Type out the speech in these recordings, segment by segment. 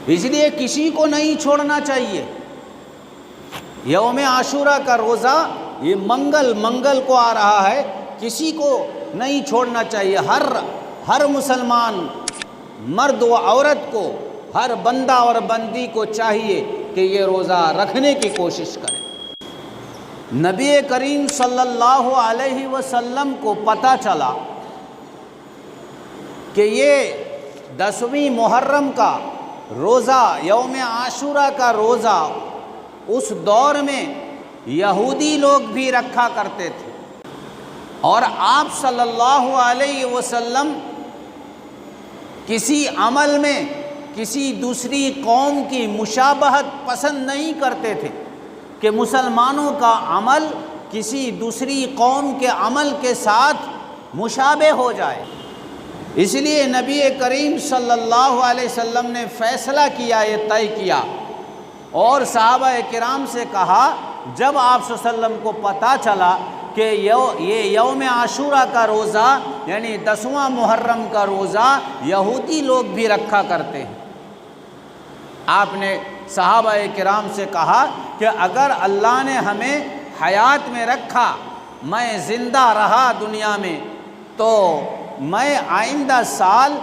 اس لیے کسی کو نہیں چھوڑنا چاہیے۔ یوم عاشورہ کا روزہ یہ منگل کو آ رہا ہے، کسی کو نہیں چھوڑنا چاہیے۔ ہر مسلمان مرد و عورت کو، ہر بندہ اور بندی کو چاہیے کہ یہ روزہ رکھنے کی کوشش کرے۔ نبی کریم صلی اللہ علیہ وسلم کو پتہ چلا کہ یہ 10ویں محرم کا روزہ، یوم عاشورہ کا روزہ اس دور میں یہودی لوگ بھی رکھا کرتے تھے، اور آپ صلی اللہ علیہ وسلم کسی عمل میں کسی دوسری قوم کی مشابہت پسند نہیں کرتے تھے کہ مسلمانوں کا عمل کسی دوسری قوم کے عمل کے ساتھ مشابہ ہو جائے۔ اس لیے نبی کریم صلی اللہ علیہ وسلم نے فیصلہ کیا، یہ طے کیا، اور صحابہ کرام سے کہا جب آپ صلی اللہ علیہ وسلم کو پتہ چلا کہ یہ یوم عاشورہ کا روزہ یعنی 10واں محرم کا روزہ یہودی لوگ بھی رکھا کرتے ہیں، آپ نے صحابہ کرام سے کہا کہ اگر اللہ نے ہمیں حیات میں رکھا، میں زندہ رہا دنیا میں، تو میں آئندہ سال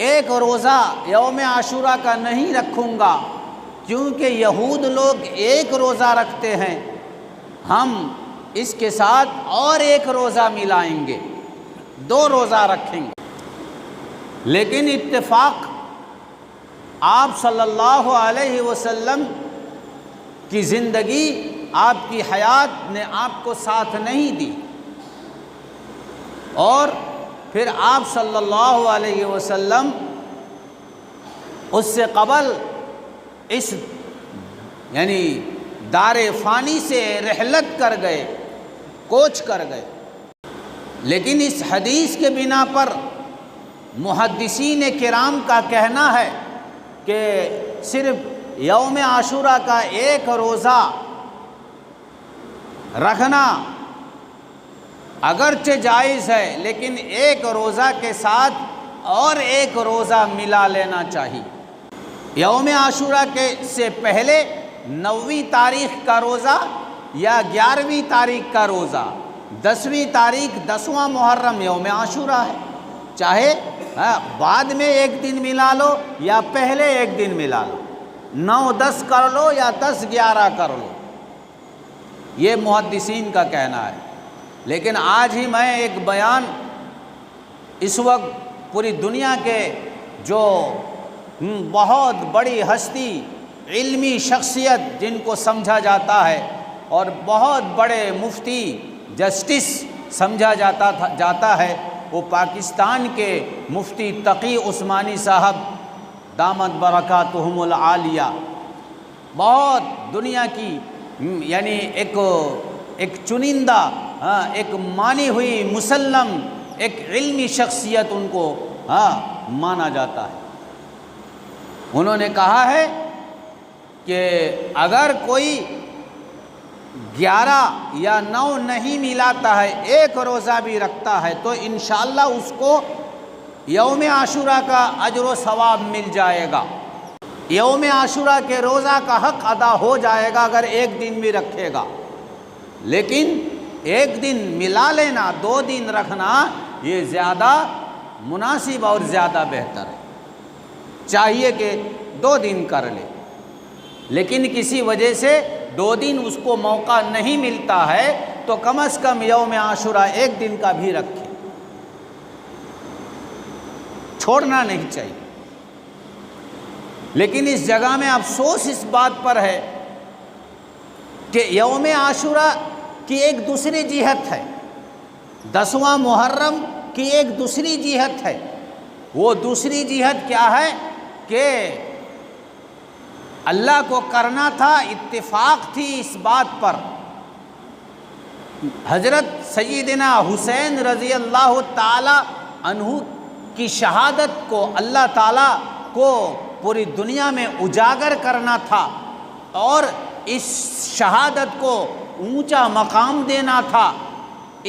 ایک روزہ یوم عاشورہ کا نہیں رکھوں گا، کیونکہ یہود لوگ ایک روزہ رکھتے ہیں، ہم اس کے ساتھ اور ایک روزہ ملائیں گے، 2 روزہ رکھیں گے۔ لیکن اتفاق آپ صلی اللہ علیہ وسلم کی زندگی، آپ کی حیات نے آپ کو ساتھ نہیں دی، اور پھر آپ صلی اللہ علیہ وسلم اس سے قبل اس یعنی دار فانی سے رحلت کر گئے، کوچ کر گئے۔ لیکن اس حدیث کے بنا پر محدثین کرام کا کہنا ہے کہ صرف یوم عاشورہ کا ایک روزہ رکھنا اگرچہ جائز ہے، لیکن ایک روزہ کے ساتھ اور ایک روزہ ملا لینا چاہیے۔ یوم عاشورہ سے پہلے 9ویں تاریخ کا روزہ یا 11ویں تاریخ کا روزہ، 10ویں تاریخ 10واں محرم یوم عاشورہ ہے، چاہے بعد میں ایک دن ملا لو یا پہلے ایک دن ملا لو، 9-10 کر لو یا 10-11 کر لو، یہ محدثین کا کہنا ہے۔ لیکن آج ہی میں ایک بیان، اس وقت پوری دنیا کے جو بہت بڑی ہستی، علمی شخصیت جن کو سمجھا جاتا ہے، اور بہت بڑے مفتی، جسٹس سمجھا جاتا ہے، وہ پاکستان کے مفتی تقی عثمانی صاحب دامت برکاتہم العالیہ، بہت دنیا کی یعنی ایک چنندہ، ایک مانی ہوئی مسلم، ایک علمی شخصیت ان کو مانا جاتا ہے۔ انہوں نے کہا ہے کہ اگر کوئی 11 یا 9 نہیں ملاتا ہے، ایک روزہ بھی رکھتا ہے، تو انشاءاللہ اس کو یوم عاشورہ کا اجر و ثواب مل جائے گا، یوم عاشورہ کے روزہ کا حق ادا ہو جائے گا اگر ایک دن بھی رکھے گا۔ لیکن ایک دن ملا لینا، 2 دن رکھنا، یہ زیادہ مناسب اور زیادہ بہتر ہے۔ چاہیے کہ 2 دن کر لے، لیکن کسی وجہ سے 2 دن اس کو موقع نہیں ملتا ہے تو کم از کم یوم عاشورہ ایک دن کا بھی رکھے، چھوڑنا نہیں چاہیے۔ لیکن اس جگہ میں افسوس اس بات پر ہے کہ یوم عاشورہ کی ایک دوسری جہت ہے، 10واں محرم کی ایک دوسری جہت ہے۔ وہ دوسری جہت کیا ہے کہ اللہ کو کرنا تھا، اتفاق تھی اس بات پر۔ حضرت سیدنا حسین رضی اللہ تعالی عنہ کی شہادت کو اللہ تعالیٰ کو پوری دنیا میں اجاگر کرنا تھا، اور اس شہادت کو اونچا مقام دینا تھا۔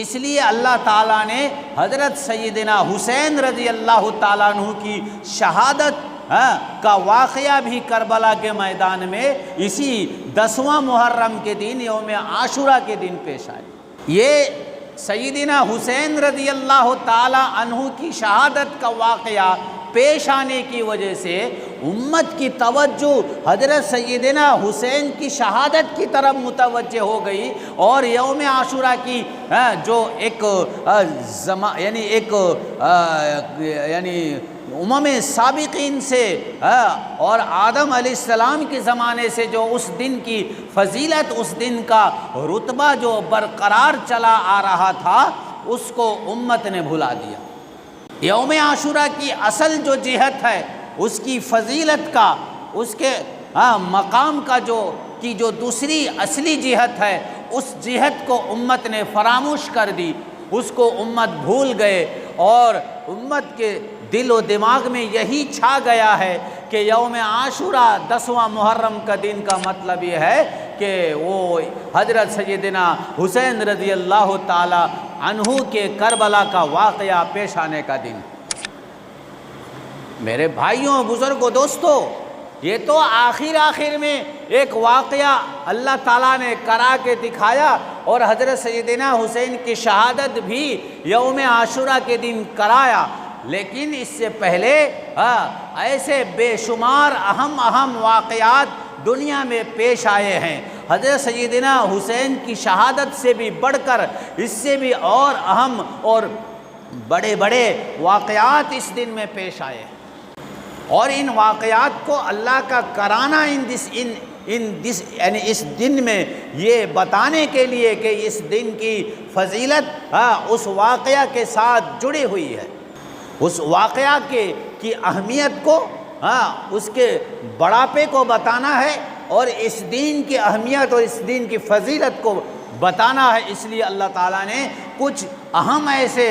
اس لیے اللہ تعالیٰ نے حضرت سیدنا حسین رضی اللہ تعالیٰ عنہ کی شہادت کا واقعہ بھی کربلا کے میدان میں اسی 10واں محرم کے دن یوم عاشورہ کے دن پیش آئے۔ یہ سیدنا حسین رضی اللہ تعالی عنہ کی شہادت کا واقعہ پیش آنے کی وجہ سے امت کی توجہ حضرت سیدنا حسین کی شہادت کی طرف متوجہ ہو گئی، اور یوم عاشورہ کی جو ایک امم سابقین سے اور آدم علیہ السلام کے زمانے سے جو اس دن کی فضیلت، اس دن کا رتبہ جو برقرار چلا آ رہا تھا، اس کو امت نے بھلا دیا۔ یوم عاشورہ کی اصل جو جہت ہے، اس کی فضیلت کا، اس کے مقام کا جو دوسری اصلی جہت ہے، اس جہت کو امت نے فراموش کر دی، اس کو امت بھول گئے، اور امت کے دل و دماغ میں یہی چھا گیا ہے کہ یوم عاشورہ 10واں محرم کا دن کا مطلب یہ ہے کہ وہ حضرت سیدنا حسین رضی اللہ تعالی عنہ کے کربلا کا واقعہ پیش آنے کا دن۔ میرے بھائیوں، بزرگوں، دوستو، یہ تو آخر میں ایک واقعہ اللہ تعالیٰ نے کرا کے دکھایا، اور حضرت سیدنا حسین کی شہادت بھی یوم عاشورہ کے دن کرایا، لیکن اس سے پہلے ایسے بے شمار اہم واقعات دنیا میں پیش آئے ہیں۔ حضرت سیدنا حسین کی شہادت سے بھی بڑھ کر اس سے بھی اور اہم اور بڑے واقعات اس دن میں پیش آئے ہیں، اور ان واقعات کو اللہ کا کرانا اس دن میں یہ بتانے کے لیے کہ اس دن کی فضیلت اس واقعہ کے ساتھ جڑی ہوئی ہے، اس واقعہ کی اہمیت کو، اس کے بڑاپے کو بتانا ہے، اور اس دین کی اہمیت اور اس دین کی فضیلت کو بتانا ہے۔ اس لیے اللہ تعالیٰ نے کچھ اہم ایسے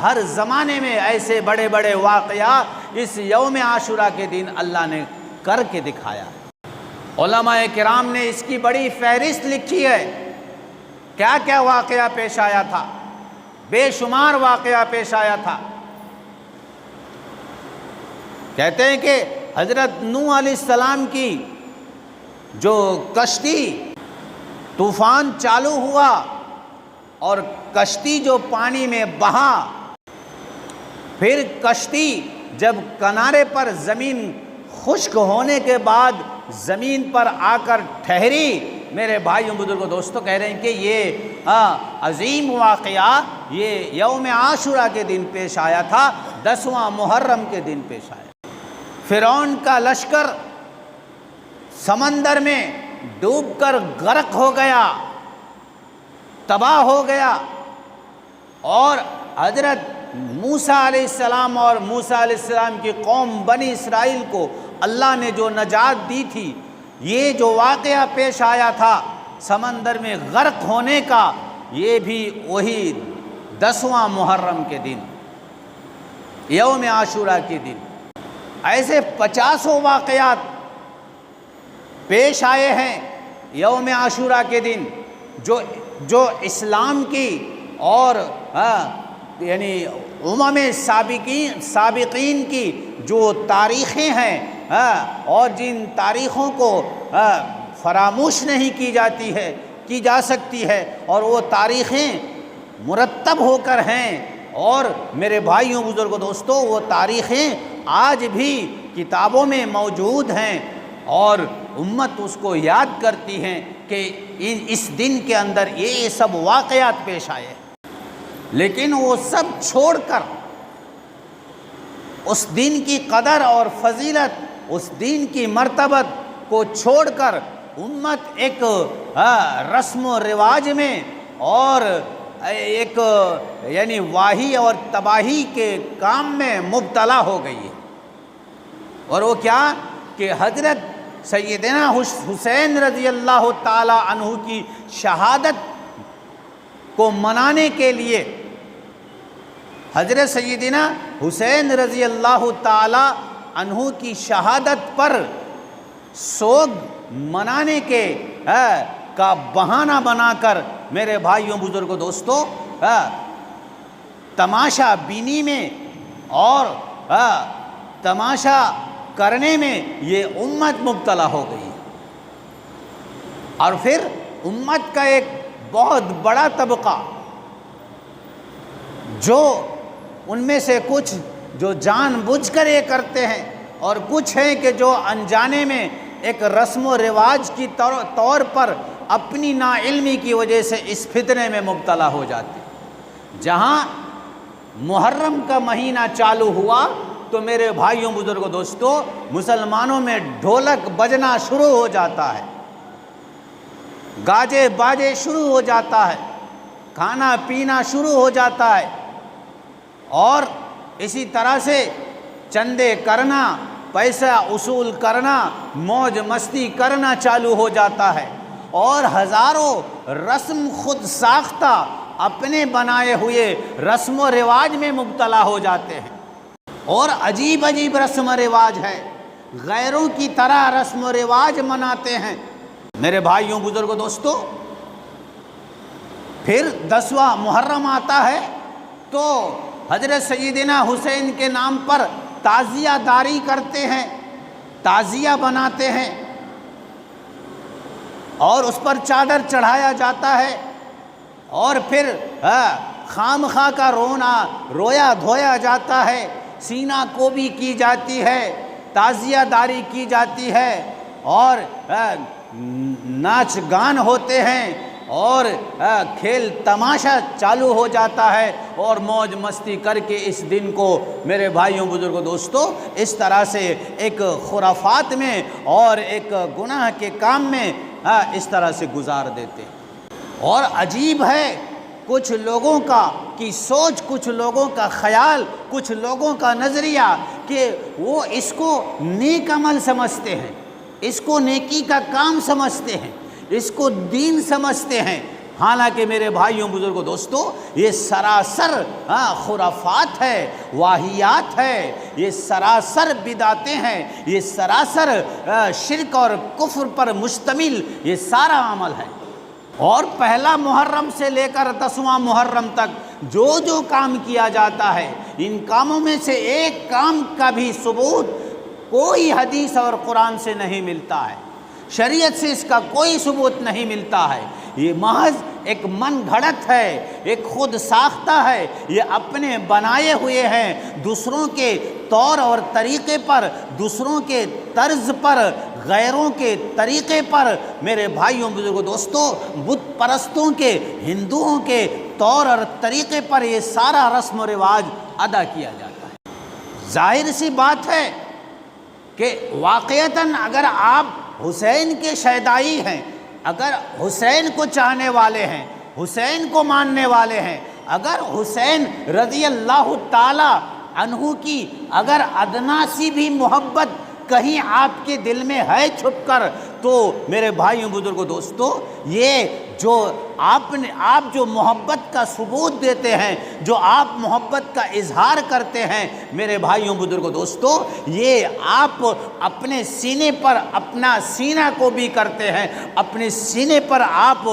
ہر زمانے میں ایسے بڑے واقعات اس یوم عاشورہ کے دن اللہ نے کر کے دکھایا۔ علماء کرام نے اس کی بڑی فہرست لکھی ہے، کیا کیا واقعہ پیش آیا تھا، بے شمار واقعہ پیش آیا تھا۔ کہتے ہیں کہ حضرت نوح علیہ السلام کی جو کشتی، طوفان چالو ہوا اور کشتی جو پانی میں بہا، پھر کشتی جب کنارے پر زمین خشک ہونے کے بعد زمین پر آ کر ٹھہری، میرے بھائیوں، بزرگوں، دوستوں، کہہ رہے ہیں کہ یہ عظیم واقعہ یہ یوم عاشورہ کے دن پیش آیا تھا، 10واں محرم کے دن پیش آیا۔ فرعون کا لشکر سمندر میں ڈوب کر غرق ہو گیا، تباہ ہو گیا، اور حضرت موسیٰ علیہ السلام اور موسیٰ علیہ السلام کی قوم بنی اسرائیل کو اللہ نے جو نجات دی تھی، یہ جو واقعہ پیش آیا تھا سمندر میں غرق ہونے کا، یہ بھی وہی 10واں محرم کے دن، یوم عاشورہ کے دن۔ ایسے 50 واقعات پیش آئے ہیں یوم عاشورہ کے دن، جو اسلام کی اور امم سابقین کی جو تاریخیں ہیں، اور جن تاریخوں کو فراموش نہیں کی جا سکتی ہے، اور وہ تاریخیں مرتب ہو کر ہیں، اور میرے بھائیوں، بزرگوں، دوستوں، وہ تاریخیں آج بھی کتابوں میں موجود ہیں، اور امت اس کو یاد کرتی ہیں کہ اس دن کے اندر یہ سب واقعات پیش آئے ہیں۔ لیکن وہ سب چھوڑ کر، اس دن کی قدر اور فضیلت، اس دن کی مرتبت کو چھوڑ کر امت ایک رسم و رواج میں اور ایک واہی اور تباہی کے کام میں مبتلا ہو گئی ہے۔ اور وہ کیا کہ حضرت سیدنا حسین رضی اللہ تعالی عنہ کی شہادت کو منانے کے لیے، حضرت سیدنا حسین رضی اللہ تعالی عنہ کی شہادت پر سوگ منانے کے کا بہانہ بنا کر، میرے بھائیوں، بزرگوں، دوستوں، تماشا بینی میں اور تماشا کرنے میں یہ امت مبتلا ہو گئی ہے۔ اور پھر امت کا ایک بہت بڑا طبقہ، جو ان میں سے کچھ جو جان بوجھ کر یہ کرتے ہیں، اور کچھ ہیں کہ جو انجانے میں ایک رسم و رواج کی طور پر اپنی ناعلمی کی وجہ سے اس فتنے میں مبتلا ہو جاتے ہیں۔ جہاں محرم کا مہینہ چالو ہوا تو میرے بھائیوں، بزرگوں، دوستوں، مسلمانوں میں ڈھولک بجنا شروع ہو جاتا ہے، گاجے باجے شروع ہو جاتا ہے، کھانا پینا شروع ہو جاتا ہے، اور اسی طرح سے چندے کرنا، پیسہ اصول کرنا، موج مستی کرنا چالو ہو جاتا ہے، اور ہزاروں رسم خود ساختہ اپنے بنائے ہوئے رسم و رواج میں مبتلا ہو جاتے ہیں، اور عجیب عجیب رسم و رواج ہے، غیروں کی طرح رسم و رواج مناتے ہیں۔ میرے بھائیوں، بزرگوں، دوستوں، پھر 10واں محرم آتا ہے تو حضرت سیدنا حسین کے نام پر تعزیہ داری کرتے ہیں، تعزیہ بناتے ہیں، اور اس پر چادر چڑھایا جاتا ہے، اور پھر خام خواہ کا رویا دھویا جاتا ہے، سینہ کوبی کی جاتی ہے، تعزیہ داری کی جاتی ہے، اور ناچ گان ہوتے ہیں، اور کھیل تماشا چالو ہو جاتا ہے، اور موج مستی کر کے اس دن کو میرے بھائیوں، بزرگوں، دوستوں، اس طرح سے ایک خرافات میں اور ایک گناہ کے کام میں اس طرح سے گزار دیتے ہیں۔ اور عجیب ہے کچھ لوگوں کا کی سوچ، کچھ لوگوں کا خیال، کچھ لوگوں کا نظریہ کہ وہ اس کو نیک عمل سمجھتے ہیں، اس کو نیکی کا کام سمجھتے ہیں، اس کو دین سمجھتے ہیں، حالانکہ میرے بھائیوں، بزرگوں، دوستوں، یہ سراسر خرافات ہے، واہیات ہے، یہ سراسر بدعتیں ہیں، یہ سراسر شرک اور کفر پر مشتمل یہ سارا عمل ہے۔ اور پہلا محرم سے لے کر 10واں محرم تک جو کام کیا جاتا ہے، ان کاموں میں سے ایک کام کا بھی ثبوت کوئی حدیث اور قرآن سے نہیں ملتا ہے، شریعت سے اس کا کوئی ثبوت نہیں ملتا ہے، یہ محض ایک من گھڑت ہے، ایک خود ساختہ ہے، یہ اپنے بنائے ہوئے ہیں، دوسروں کے طور اور طریقے پر، دوسروں کے طرز پر، غیروں کے طریقے پر، میرے بھائیوں، بزرگوں، دوستوں، بت پرستوں کے، ہندوؤں کے طور اور طریقے پر یہ سارا رسم و رواج ادا کیا جاتا ہے۔ ظاہر سی بات ہے کہ واقعتاً اگر آپ حسین کے شیدائی ہیں، اگر حسین کو چاہنے والے ہیں، حسین کو ماننے والے ہیں، اگر حسین رضی اللہ تعالی عنہ کی اگر ادنا سی بھی محبت کہیں آپ کے دل میں ہے چھپ کر، تو میرے بھائیوں، بزرگوں، دوستوں، یہ جو آپ جو محبت کا ثبوت دیتے ہیں، جو آپ محبت کا اظہار کرتے ہیں، میرے بھائیوں، بزرگوں، دوستوں، یہ آپ اپنے سینے پر اپنا سینہ کو بھی کرتے ہیں، اپنے سینے پر آپ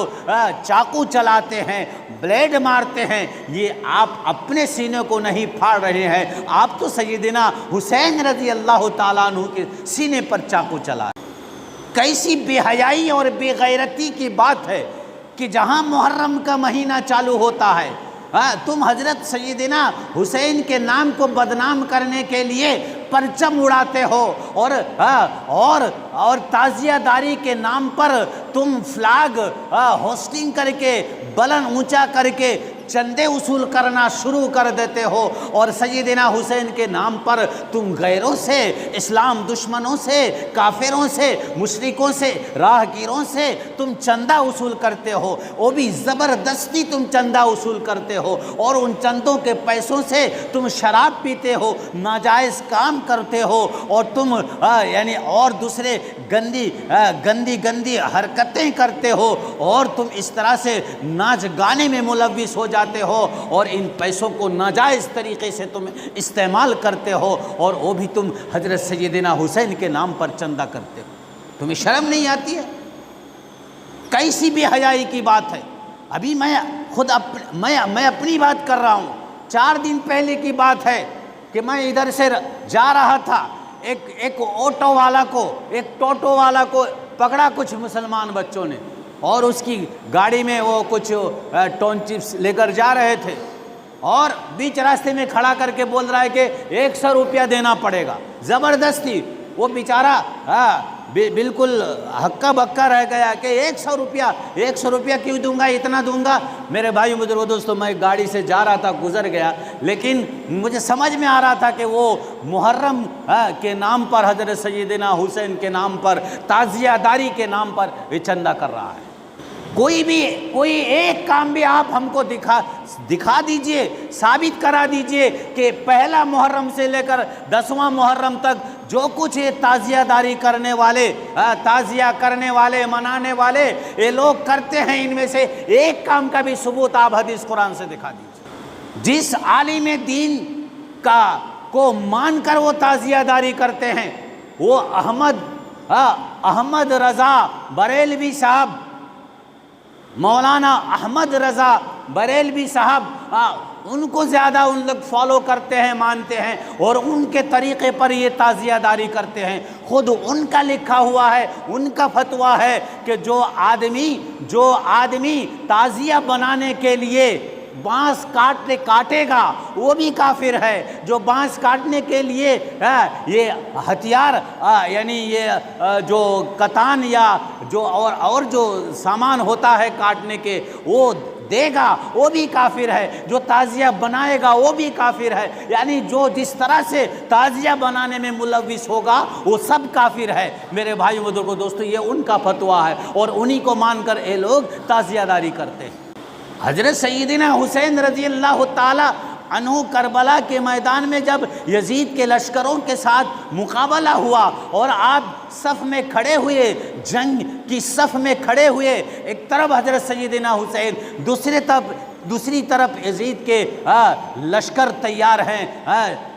چاقو چلاتے ہیں، بلیڈ مارتے ہیں، یہ آپ اپنے سینے کو نہیں پھاڑ رہے ہیں، آپ تو سیدنا حسین رضی اللہ تعالیٰ عنہ کے سینے پر چاقو چلا رہے ہیں۔ کیسی بے حیائی اور بے غیرتی کی بات ہے کہ جہاں محرم کا مہینہ چالو ہوتا ہے، تم حضرت سیدنا حسین کے نام کو بدنام کرنے کے لیے پرچم اڑاتے ہو، اور تعزیہ داری کے نام پر تم فلاگ ہوسٹنگ کر کے بلند اونچا کر کے چندے وصول کرنا شروع کر دیتے ہو، اور سیدنا حسین کے نام پر تم غیروں سے، اسلام دشمنوں سے، کافروں سے، مشرکوں سے، راہگیروں سے تم چندہ وصول کرتے ہو، وہ بھی زبردستی تم چندہ وصول کرتے ہو، اور ان چندوں کے پیسوں سے تم شراب پیتے ہو، ناجائز کام کرتے ہو، اور تم یعنی اور دوسرے گندی حرکتیں کرتے ہو، اور تم اس طرح سے ناچ گانے میں ملوث ہو جاتے ہو، اور ان پیسوں کو ناجائز طریقے سے تم استعمال کرتے ہو، اور وہ بھی تم حضرت سیدنا حسین کے نام پر چندہ کرتے ہو۔ تمہیں شرم نہیں آتی ہے؟ کیسی بے حیائی کی بات ہے۔ ابھی میں اپنی بات کر رہا ہوں، 4 دن پہلے کی بات ہے کہ میں ادھر سے جا رہا تھا، ایک آٹو والا کو، ایک ٹوٹو والا کو پکڑا کچھ مسلمان بچوں نے، اور اس کی گاڑی میں وہ کچھ ٹون چپس لے کر جا رہے تھے، اور بیچ راستے میں کھڑا کر کے بول رہا ہے کہ 100 روپیہ دینا پڑے گا۔ زبردستی وہ بیچارہ بالکل ہکا بکا رہ گیا کہ 100 روپیہ کیوں دوں گا، اتنا دوں گا۔ میرے بھائی بزرگو دوستو، میں گاڑی سے جا رہا تھا، گزر گیا، لیکن مجھے سمجھ میں آ رہا تھا کہ وہ محرم کے نام پر، حضرت سیدنا حسین کے نام پر، تعزیہ داری کے نام پر یہ چندہ کر رہا ہے۔ کوئی ایک کام بھی آپ ہم کو دکھا دیجئے، ثابت کرا دیجئے کہ پہلا محرم سے لے کر 10واں محرم تک جو کچھ یہ تعزیہ داری کرنے والے، تعزیہ کرنے والے، منانے والے یہ لوگ کرتے ہیں، ان میں سے ایک کام کا بھی ثبوت آپ حدیث قرآن سے دکھا دیجئے۔ جس عالم دین کو مان کر وہ تعزیہ داری کرتے ہیں، وہ احمد رضا بریلوی صاحب، مولانا احمد رضا بریلوی صاحب، ان کو زیادہ ان لوگ فالو کرتے ہیں، مانتے ہیں، اور ان کے طریقے پر یہ تعزیہ داری کرتے ہیں۔ خود ان کا لکھا ہوا ہے، ان کا فتویٰ ہے کہ جو آدمی تعزیہ بنانے کے لیے بانس کاٹے گا وہ بھی کافر ہے۔ جو بانس کاٹنے کے لیے یہ ہتھیار، یعنی یہ جو کتان یا جو اور جو سامان ہوتا ہے کاٹنے کے، وہ دے گا وہ بھی کافر ہے۔ جو تعزیہ بنائے گا وہ بھی کافر ہے۔ یعنی جو جس طرح سے تعزیہ بنانے میں ملوث ہوگا وہ سب کافر ہے۔ میرے بھائیو بزرگو دوستو، یہ ان کا فتویٰ ہے، اور انہی کو مان کر یہ لوگ تعزیہ داری کرتے ہیں۔ حضرت سیدنا حسین رضی اللہ تعالی عنہ کربلا کے میدان میں جب یزید کے لشکروں کے ساتھ مقابلہ ہوا، اور آپ صف میں کھڑے ہوئے، جنگ کی صف میں کھڑے ہوئے، ایک طرف حضرت سیدنا حسین، دوسری طرف یزید کے لشکر تیار ہیں۔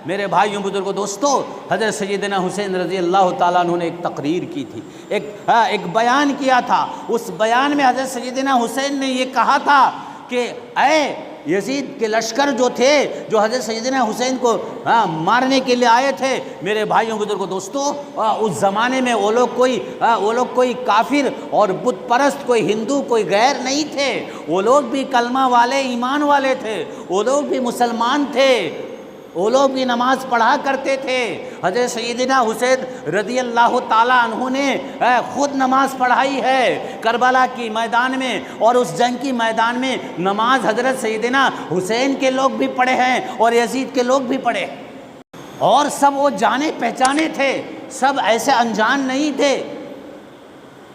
میرے بھائیوں بزرگوں دوستو، حضرت سیدنا حسین رضی اللہ تعالیٰ عنہ نے ایک تقریر کی تھی، ایک بیان کیا تھا۔ اس بیان میں حضرت سیدنا حسین نے یہ کہا تھا کہ اے یزید کے لشکر جو تھے، جو حضرت سیدنا حسین کو مارنے کے لیے آئے تھے، میرے بھائیوں بزرگوں دوستو، اس زمانے میں وہ لوگ کوئی کافر اور بت پرست، کوئی ہندو، کوئی غیر نہیں تھے۔ وہ لوگ بھی کلمہ والے، ایمان والے تھے، وہ لوگ بھی مسلمان تھے، وہ لوگ بھی نماز پڑھا کرتے تھے۔ حضرت سیدنا حسین رضی اللہ تعالیٰ عنہ نے خود نماز پڑھائی ہے کربلا کی میدان میں، اور اس جنگ کی میدان میں نماز حضرت سیدنا حسین کے لوگ بھی پڑھے ہیں اور یزید کے لوگ بھی پڑھے، اور سب وہ جانے پہچانے تھے، سب ایسے انجان نہیں تھے،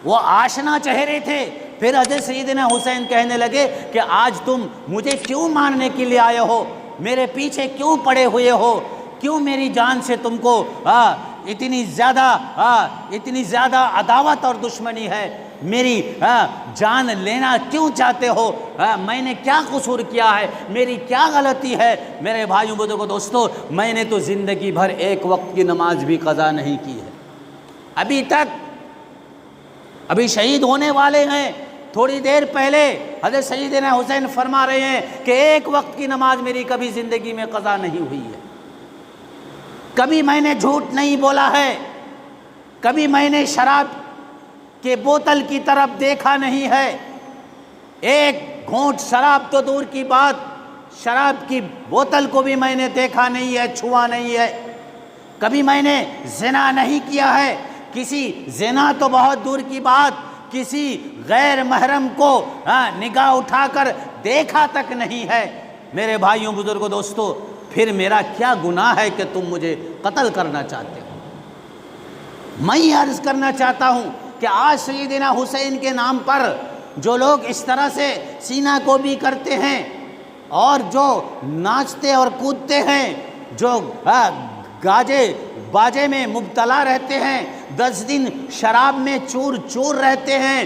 وہ آشنا چہرے تھے۔ پھر حضرت سیدنا حسین کہنے لگے کہ آج تم مجھے کیوں مارنے کے لیے آئے ہو، میرے پیچھے کیوں پڑے ہوئے ہو، کیوں میری جان سے تم کو اتنی زیادہ عداوت اور دشمنی ہے، میری جان لینا کیوں چاہتے ہو، میں نے کیا قصور کیا ہے، میری کیا غلطی ہے؟ میرے بھائیوں بزرگوں دوستو، میں نے تو زندگی بھر ایک وقت کی نماز بھی قضا نہیں کی ہے، ابھی تک، ابھی شہید ہونے والے ہیں۔ تھوڑی دیر پہلے حضرت سیدنا حسین فرما رہے ہیں کہ ایک وقت کی نماز میری کبھی زندگی میں قضا نہیں ہوئی ہے، کبھی میں نے جھوٹ نہیں بولا ہے، کبھی میں نے شراب کے بوتل کی طرف دیکھا نہیں ہے، ایک گھونٹ شراب تو دور کی بات، شراب کی بوتل کو بھی میں نے دیکھا نہیں ہے، چھوا نہیں ہے، کبھی میں نے زنا نہیں کیا ہے، کسی زنا تو بہت دور کی بات، کسی غیر محرم کو نگاہ اٹھا کر دیکھا تک نہیں ہے۔ میرے بھائیوں بزرگوں دوستو، پھر میرا کیا گناہ ہے کہ تم مجھے قتل کرنا چاہتے ہو؟ میں یہ عرض کرنا چاہتا ہوں کہ آج سیدنا حسین کے نام پر جو لوگ اس طرح سے سینہ کو بھی کرتے ہیں، اور جو ناچتے اور کودتے ہیں، جو گاجے باجے میں مبتلا رہتے ہیں، 10 دن شراب میں چور چور رہتے ہیں،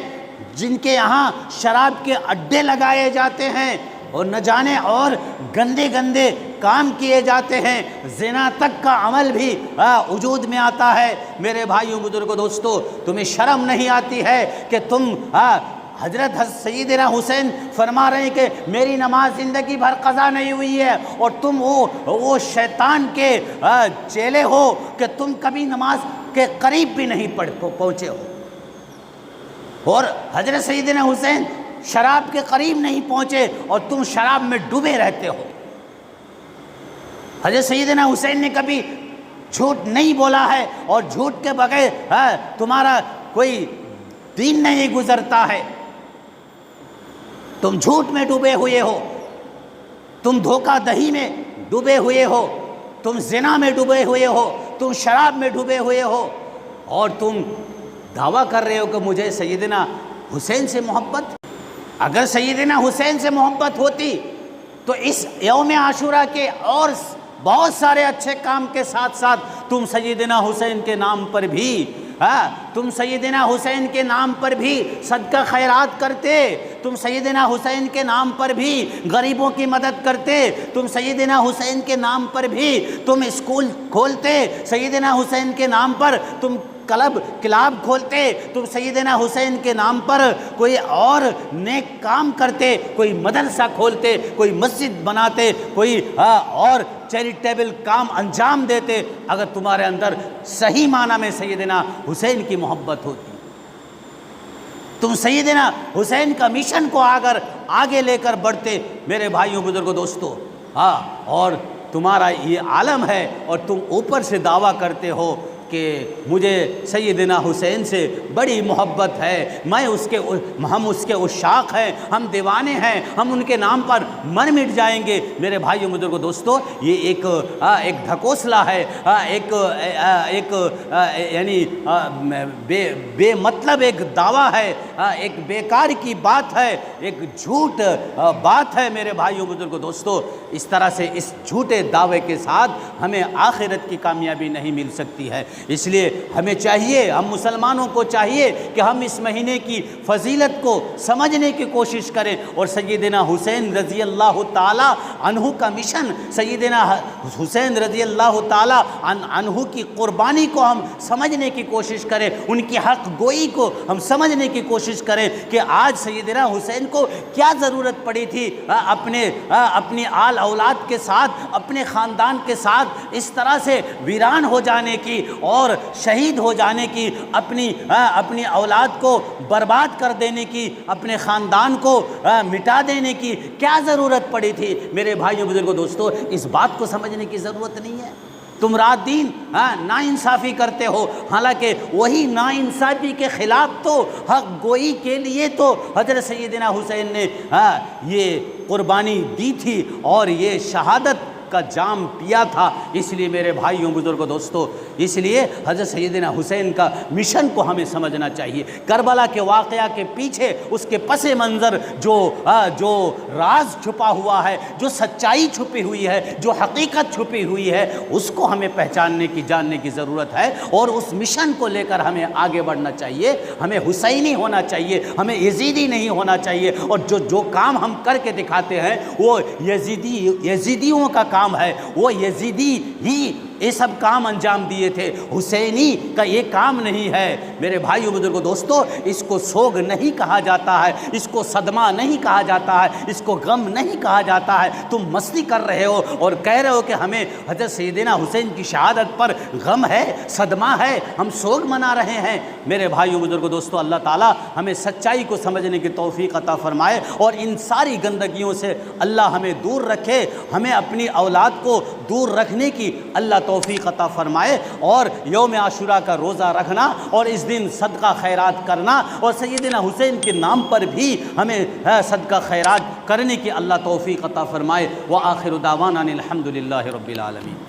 جن کے یہاں شراب کے اڈے لگائے جاتے ہیں، اور نہ جانے اور گندے گندے کام کیے جاتے ہیں، زنا تک کا عمل بھی وجود میں آتا ہے۔ میرے بھائیوں بزرگوں دوستو، تمہیں شرم نہیں آتی ہے کہ تم حضرت سیدنا حسین فرما رہے ہیں کہ میری نماز زندگی بھر قضا نہیں ہوئی ہے، اور تم وہ شیطان کے چیلے ہو کہ تم کبھی نماز کے قریب بھی نہیں پہنچے ہو، اور حضرت سیدنا حسین شراب کے قریب نہیں پہنچے اور تم شراب میں ڈوبے رہتے ہو۔ حضرت سیدنا حسین نے کبھی جھوٹ نہیں بولا ہے، اور جھوٹ کے بغیر تمہارا کوئی دین نہیں گزرتا ہے۔ تم جھوٹ میں ڈوبے ہوئے ہو، تم دھوکہ دہی میں ڈوبے ہوئے ہو، تم زنا میں ڈوبے ہوئے ہو، تم شراب میں ڈوبے ہوئے ہو، اور تم دعویٰ کر رہے ہو کہ مجھے سیدنا حسین سے محبت۔ اگر سیدنا حسین سے محبت ہوتی تو اس یوم عاشورہ کے اور بہت سارے اچھے کام کے ساتھ ساتھ تم سیدنا حسین کے نام پر بھی تم سیدنا حسین کے نام پر بھی صدقہ خیرات کرتے، تم سیدنا حسین کے نام پر بھی غریبوں کی مدد کرتے، تم سیدنا حسین کے نام پر بھی تم اسکول کھولتے، سیدنا حسین کے نام پر تم کلاب کھولتے، تم سیدنا حسین کے نام پر کوئی اور نیک کام کرتے، کوئی مدرسہ کھولتے، کوئی مسجد بناتے، کوئی اور چیریٹیبل کام انجام دیتے، اگر تمہارے اندر صحیح معنی میں سیدنا حسین کی محبت ہوتی، تم سیدنا حسین کا مشن کو اگر آگے لے کر بڑھتے، میرے بھائیوں بزرگوں دوستو، اور تمہارا یہ عالم ہے اور تم اوپر سے دعویٰ کرتے ہو کہ مجھے سیدنا حسین سے بڑی محبت ہے، ہم اس کے عشاق ہیں، ہم دیوانے ہیں، ہم ان کے نام پر مر مٹ جائیں گے۔ میرے بھائیوں بزرگوں دوستو، یہ ایک ڈھکوسلا ہے، ایک یعنی بے مطلب ایک دعویٰ ہے، ایک بیکار کی بات ہے، ایک جھوٹ بات ہے۔ میرے بھائیوں بزرگوں دوستو، اس طرح سے اس جھوٹے دعوے کے ساتھ ہمیں آخرت کی کامیابی نہیں مل سکتی ہے۔ اس لیے ہمیں چاہیے، ہم مسلمانوں کو چاہیے کہ ہم اس مہینے کی فضیلت کو سمجھنے کی کوشش کریں، اور سیدنا حسین رضی اللہ تعالی عنہ کا مشن، سیدنا حسین رضی اللہ تعالی عنہ کی قربانی کو ہم سمجھنے کی کوشش کریں، ان کی حق گوئی کو ہم سمجھنے کی کوشش کریں کہ آج سیدنا حسین کو کیا ضرورت پڑی تھی اپنی آل اولاد کے ساتھ، اپنے خاندان کے ساتھ اس طرح سے ویران ہو جانے کی اور شہید ہو جانے کی، اپنی اولاد کو برباد کر دینے کی، اپنے خاندان کو مٹا دینے کی کیا ضرورت پڑی تھی؟ میرے بھائیوں بزرگوں دوستو، اس بات کو سمجھنے کی ضرورت نہیں ہے۔ تم رات دن ناانصافی کرتے ہو، حالانکہ وہی ناانصافی کے خلاف تو حق گوئی کے لیے تو حضرت سیدنا حسین نے یہ قربانی دی تھی اور یہ شہادت کا جام پیا تھا۔ اس لیے میرے بھائیوں بزرگوں دوستو، اس لیے حضرت سیدنا حسین کا مشن کو ہمیں سمجھنا چاہیے۔ کربلا کے واقعہ کے پیچھے اس کے پس منظر جو راز چھپا ہوا ہے، جو سچائی چھپی ہوئی ہے، جو حقیقت چھپی ہوئی ہے، اس کو ہمیں پہچاننے کی، جاننے کی ضرورت ہے، اور اس مشن کو لے کر ہمیں آگے بڑھنا چاہیے۔ ہمیں حسینی ہونا چاہیے، ہمیں یزیدی نہیں ہونا چاہیے، اور جو کام ہم کر کے دکھاتے ہیں وہ یزیدیوں کا کام ہے، وہ یزیدی ہی یہ سب کام انجام دیے تھے، حسینی کا یہ کام نہیں ہے۔ میرے بھائیوں بزرگوں دوستو، اس کو سوگ نہیں کہا جاتا ہے، اس کو صدمہ نہیں کہا جاتا ہے، اس کو غم نہیں کہا جاتا ہے۔ تم مستی کر رہے ہو اور کہہ رہے ہو کہ ہمیں حضرت سیدنا حسین کی شہادت پر غم ہے، صدمہ ہے، ہم سوگ منا رہے ہیں۔ میرے بھائیوں بزرگوں دوستو، اللہ تعالیٰ ہمیں سچائی کو سمجھنے کی توفیق عطا فرمائے، اور ان ساری گندگیوں سے اللہ ہمیں دور رکھے، ہمیں اپنی اولاد کو دور رکھنے کی اللہ توفیق عطا فرمائے، اور یوم عاشورہ کا روزہ رکھنا اور اس دن صدقہ خیرات کرنا، اور سیدنا حسین کے نام پر بھی ہمیں صدقہ خیرات کرنے کی اللہ توفیق عطا فرمائے۔ وآخر دعوانا الحمد للہ رب العالمین۔